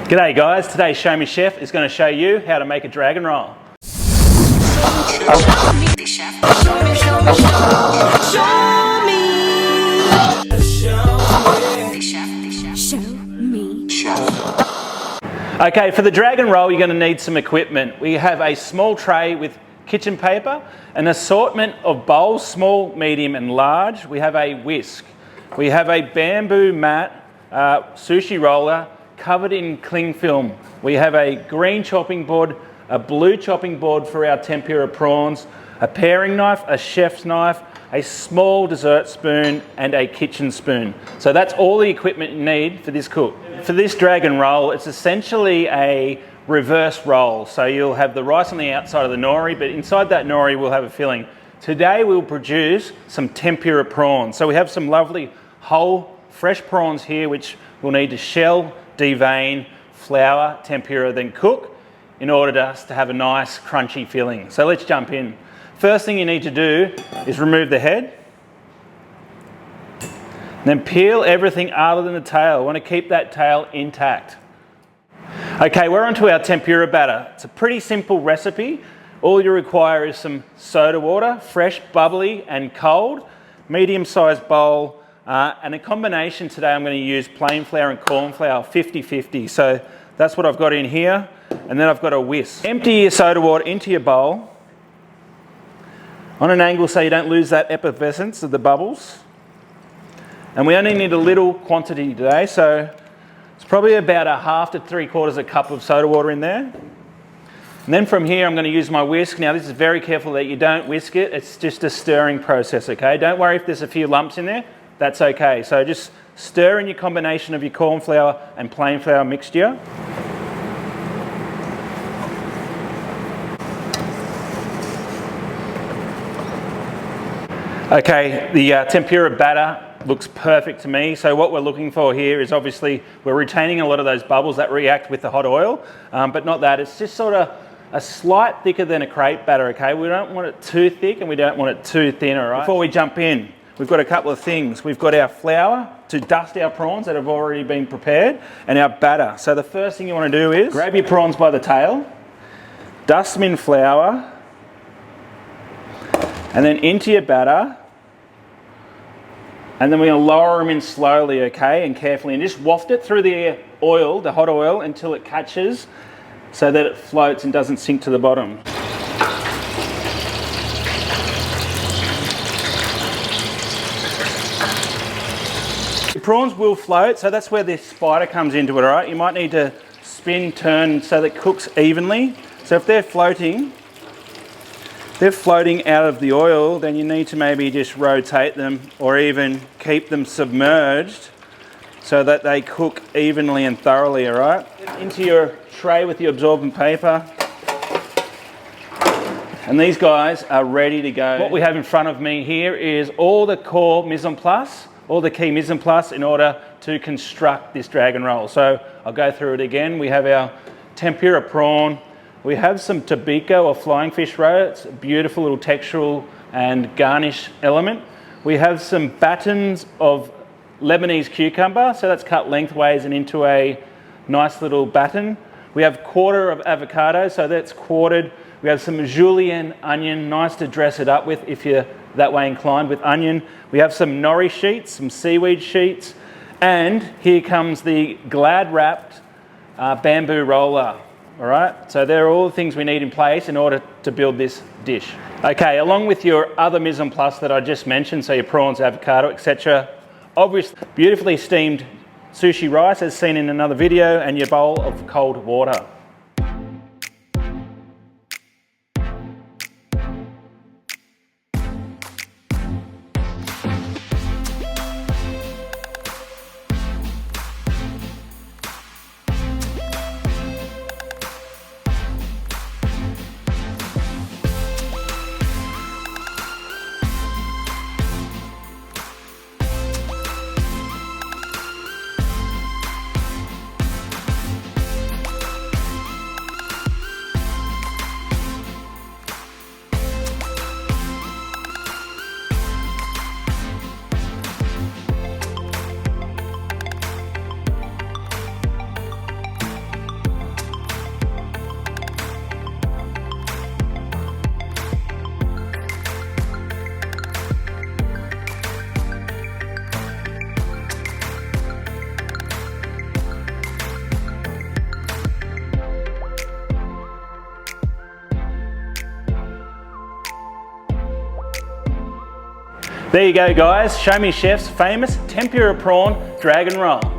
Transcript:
G'day guys, today's Show Me Chef is going to show you how to make a dragon roll. Okay, for the dragon roll you're going to need some equipment. We have a small tray with kitchen paper, an assortment of bowls, small, medium and large. We have a whisk. We have a bamboo mat, sushi roller, covered in cling film. We have a green chopping board, a blue chopping board for our tempura prawns, a paring knife, a chef's knife, a small dessert spoon and a kitchen spoon. So that's all the equipment you need for this cook. For this dragon roll, it's essentially a reverse roll. So you'll have the rice on the outside of the nori, but inside that nori we'll have a filling. Today we'll produce some tempura prawns. So we have some lovely whole fresh prawns here which we'll need to shell, devein, flour, tempura, then cook in order for us to have a nice crunchy filling. So let's jump in. First thing you need to do is remove the head. Then peel everything other than the tail. We want to keep that tail intact. Okay, we're onto our tempura batter. It's a pretty simple recipe. All you require is some soda water, fresh, bubbly and cold, medium-sized bowl, and a combination today I'm going to use plain flour and corn flour, 50-50. So that's what I've got in here. And then I've got a whisk. Empty your soda water into your bowl on an angle so you don't lose that effervescence of the bubbles. And we only need a little quantity today, so it's probably about a half to 3/4 cup of soda water in there. And then from here I'm going to use my whisk. Now this is very careful that you don't whisk it, it's just a stirring process, okay? Don't worry if there's a few lumps in there, that's okay. So just stir in your combination of your corn flour and plain flour mixture. Okay, the tempura batter looks perfect to me. So what we're looking for here is obviously we're retaining a lot of those bubbles that react with the hot oil, but not that. It's just sort of a slight thicker than a crepe batter, okay? We don't want it too thick and we don't want it too thin, all right? Before we jump in, we've got a couple of things. We've got our flour to dust our prawns that have already been prepared and our batter. So the first thing you want to do is grab your prawns by the tail, dust them in flour, and then into your batter. And then we're going to lower them in slowly, okay, and carefully, and just waft it through the oil, the hot oil, until it catches so that it floats and doesn't sink to the bottom. The prawns will float, so that's where this spider comes into it, all right? You might need to spin, turn so that it cooks evenly. So if they're floating out of the oil, then you need to maybe just rotate them or even keep them submerged so that they cook evenly and thoroughly, all right? Into your tray with your absorbent paper. And these guys are ready to go. What we have in front of me here is all the core mise en place, all the key mise en place in order to construct this dragon roll. So I'll go through it again. We have our tempura prawn. We have some Tobiko or flying fish roe. It's a beautiful little textural and garnish element. We have some battens of Lebanese cucumber, so that's cut lengthways and into a nice little batten. We have 1/4 of avocado, so that's quartered. We have some julienne onion, nice to dress it up with if you're that way inclined with onion. We have some nori sheets, some seaweed sheets, and here comes the glad wrapped bamboo roller. All right, so they're all the things we need in place in order to build this dish. Okay, along with your other mise en place that I just mentioned, so your prawns, avocado, etc. Obviously, beautifully steamed sushi rice as seen in another video, and your bowl of cold water. There you go guys, Show Me Chef's famous tempura prawn dragon roll.